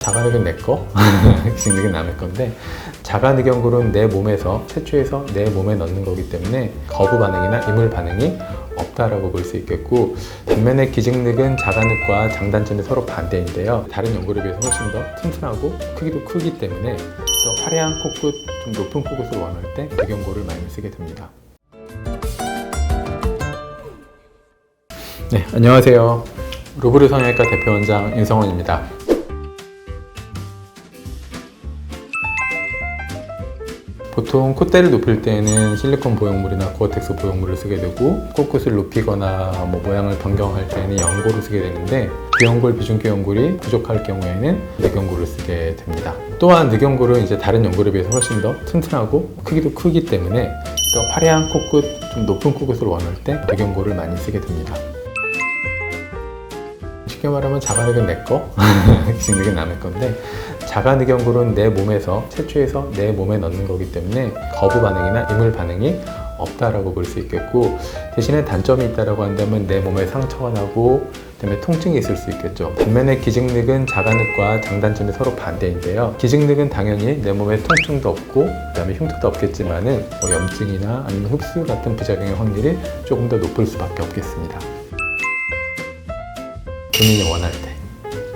자가늑은 내 거, 기증늑은 남의 건데, 자가늑연골은 내 몸에서 채취해서 내 몸에 넣는 거기 때문에 거부 반응이나 이물 반응이 없다라고 볼 수 있겠고, 반면에 기증늑은 자가늑과 장단점이 서로 반대인데요. 다른 연골에 비해서 훨씬 더 튼튼하고 크기도 크기 때문에 더 화려한 코끝, 좀 높은 코끝을 원할 때 늑연골을 많이 쓰게 됩니다. 네, 안녕하세요. 루브르 성형외과 대표원장 임성원입니다. 보통 콧대를 높일 때는 실리콘 보형물이나 고어텍스 보형물을 쓰게 되고, 코끝을 높이거나 모양을 변경할 때는 연골을 쓰게 되는데, 비연골, 비중격 연골이 부족할 경우에는 늑연골을 쓰게 됩니다. 또한 늑연골은 이제 다른 연골에 비해서 훨씬 더 튼튼하고 크기도 크기 때문에 더 화려한 코끝, 좀 높은 코끝을 원할 때 늑연골을 많이 쓰게 됩니다. 쉽게 말하면 자가늑은 내 거, 기증늑은 남의 건데, 자가늑연골은 내 몸에서 채취해서 내 몸에 넣는 거기 때문에 거부 반응이나 이물 반응이 없다라고 볼 수 있겠고, 대신에 단점이 있다라고 한다면 내 몸에 상처가 나고 그다음에 통증이 있을 수 있겠죠. 반면에 기증늑은 자가늑과 장단점이 서로 반대인데요. 기증늑은 당연히 내 몸에 통증도 없고 그다음에 흉터도 없겠지만은 염증이나 아니면 흡수 같은 부작용의 확률이 조금 더 높을 수밖에 없겠습니다. 본인이 원할 때,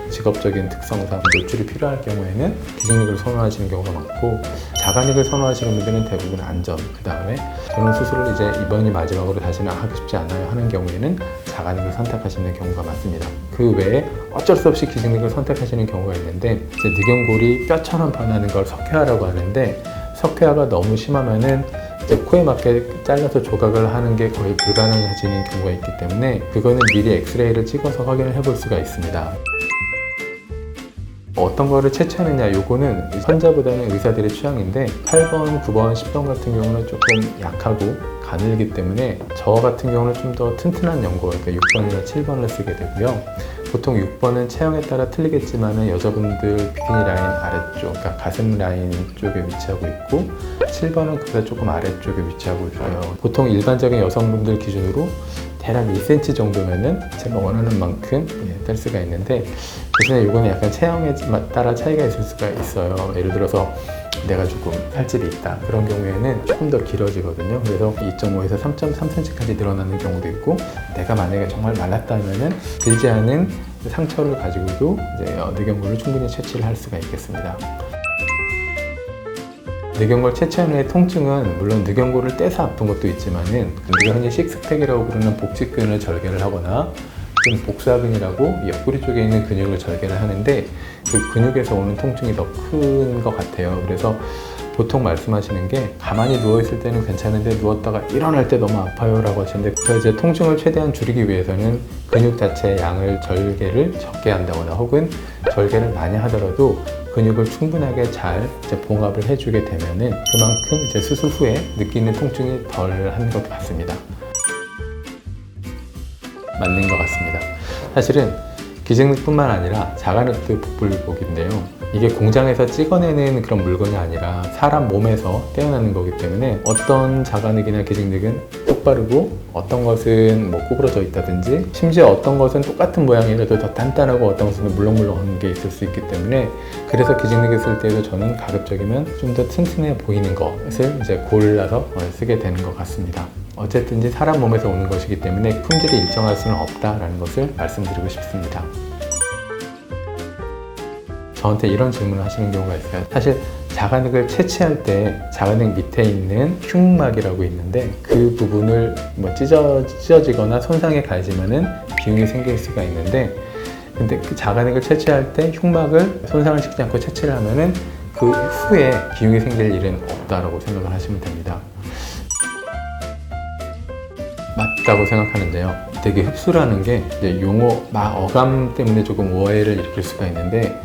직업적인 특성상 노출이 필요할 경우에는 기증늑을 선호하시는 경우가 많고, 자가늑을 선호하시는 분들은 대부분 안전, 그 다음에 저는 수술을 이제 이번이 마지막으로 다시는 하고 싶지 않아요 하는 경우에는 자가늑을 선택하시는 경우가 많습니다. 그 외에 어쩔 수 없이 기증늑을 선택하시는 경우가 있는데, 이제 늑연골이 뼈처럼 변하는 걸 석회화라고 하는데, 석회화가 너무 심하면은 이제 코에 맞게 잘라서 조각을 하는 게 거의 불가능해지는 경우가 있기 때문에 그거는 미리 엑스레이를 찍어서 확인을 해볼 수가 있습니다. 어떤 거를 채취하느냐, 요거는 환자보다는 의사들의 취향인데 8번, 9번, 10번 같은 경우는 조금 약하고 가늘기 때문에 저 같은 경우는 좀 더 튼튼한 연골, 그러니까 6번이나 7번을 쓰게 되고요. 보통 6번은 체형에 따라 틀리겠지만 여자분들 비키니 라인 아래쪽, 그러니까 가슴 라인 쪽에 위치하고 있고, 7번은 그보다 조금 아래쪽에 위치하고 있어요. 보통 일반적인 여성분들 기준으로 대략 2cm 정도면은 제가 원하는 만큼 뗄 수가 있는데, 대신에 이거는 약간 체형에 따라 차이가 있을 수가 있어요. 예를 들어서 내가 조금 살집이 있다, 그런 경우에는 조금 더 길어지거든요. 그래서 2.5에서 3.3cm까지 늘어나는 경우도 있고, 내가 만약에 정말 말랐다면은 길지 않은 상처를 가지고도 이제 늑연골을 충분히 채취를 할 수가 있겠습니다. 늑연골 채취한 후의 통증은 물론 늑연골을 떼서 아픈 것도 있지만은, 우리가 흔히 식스팩이라고 부르는 복직근을 절개를 하거나 좀 복사근이라고 옆구리 쪽에 있는 근육을 절개를 하는데, 그 근육에서 오는 통증이 더 큰 것 같아요. 그래서 보통 말씀하시는 게, 가만히 누워있을 때는 괜찮은데 누웠다가 일어날 때 너무 아파요 라고 하시는데, 그래서 이제 통증을 최대한 줄이기 위해서는 근육 자체의 양을 절개를 적게 한다거나, 혹은 절개를 많이 하더라도 근육을 충분하게 잘 이제 봉합을 해주게 되면은 그만큼 이제 수술 후에 느끼는 통증이 덜한 것 같습니다. 맞는 것 같습니다. 사실은 기증늑뿐만 아니라 자가늑도 복불복인데요. 이게 공장에서 찍어내는 그런 물건이 아니라 사람 몸에서 떼어나는 거기 때문에, 어떤 자가늑이나 기증늑은 똑바르고 어떤 것은 구부러져 있다든지, 심지어 어떤 것은 똑같은 모양이라도 더 단단하고 어떤 것은 물렁물렁한 게 있을 수 있기 때문에, 그래서 기증늑을 쓸 때도 저는 가급적이면 좀 더 튼튼해 보이는 것을 이제 골라서 쓰게 되는 것 같습니다. 어쨌든지 사람 몸에서 오는 것이기 때문에 품질이 일정할 수는 없다라는 것을 말씀드리고 싶습니다. 저한테 이런 질문을 하시는 경우가 있어요. 사실 자가늑을 채취할 때 자가늑 밑에 있는 흉막이라고 있는데, 그 부분을 찢어지거나 손상이 가해지면은 비용이 생길 수가 있는데, 근데 그 자가늑을 채취할 때 흉막을 손상을 시키지 않고 채취를 하면은 그 후에 비용이 생길 일은 없다라고 생각을 하시면 됩니다. 맞다고 생각하는데요. 되게 흡수라는 게 이제 용어, 어감 때문에 조금 오해를 일으킬 수가 있는데,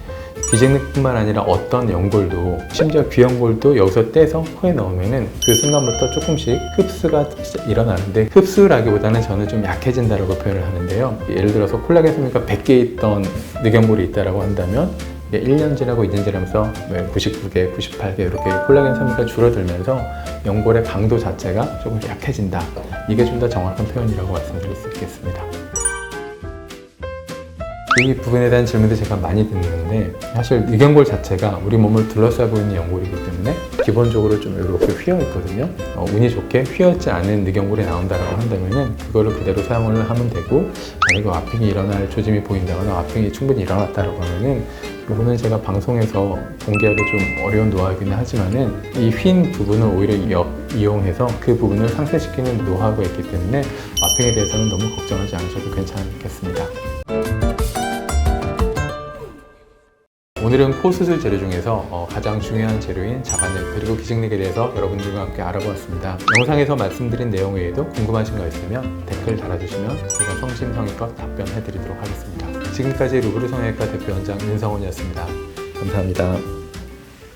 기증늑뿐만 아니라 어떤 연골도, 심지어 귀연골도 여기서 떼서 코에 넣으면은 그 순간부터 조금씩 흡수가 일어나는데, 흡수라기보다는 저는 좀 약해진다라고 표현을 하는데요. 예를 들어서 콜라겐 섬유가 100개 있던 늑연골이 있다라고 한다면, 1년 지나고 2년 지나면서 99개, 98개 이렇게 콜라겐 섬유가 줄어들면서 연골의 강도 자체가 조금 약해진다. 이게 좀 더 정확한 표현이라고 말씀드릴 수 있겠습니다. 이 부분에 대한 질문도 제가 많이 듣는데 사실 늑연골 자체가 우리 몸을 둘러싸고 있는 연골이기 때문에 기본적으로 좀 이렇게 휘어 있거든요. 운이 좋게 휘어있지 않은 늑연골이 나온다라고 한다면은 그거를 그대로 사용을 하면 되고, 만약에 와핑이 일어날 조짐이 보인다거나 와핑이 충분히 일어났다라고 하면은 이거는 제가 방송에서 공개하기 좀 어려운 노하우이긴 하지만은 이 휜 부분을 오히려 이용해서 그 부분을 상쇄시키는 노하우가 있기 때문에 와핑에 대해서는 너무 걱정하지 않으셔도 괜찮겠습니다. 오늘은 코 수술 재료 중에서 가장 중요한 재료인 자바늘 그리고 기증력에 대해서 여러분들과 함께 알아보았습니다. 영상에서 말씀드린 내용 외에도 궁금하신 거 있으면 댓글 달아주시면 제가 성심성의껏 답변해드리도록 하겠습니다. 지금까지 루브르 성형외과 대표원장 윤성원이었습니다. 감사합니다.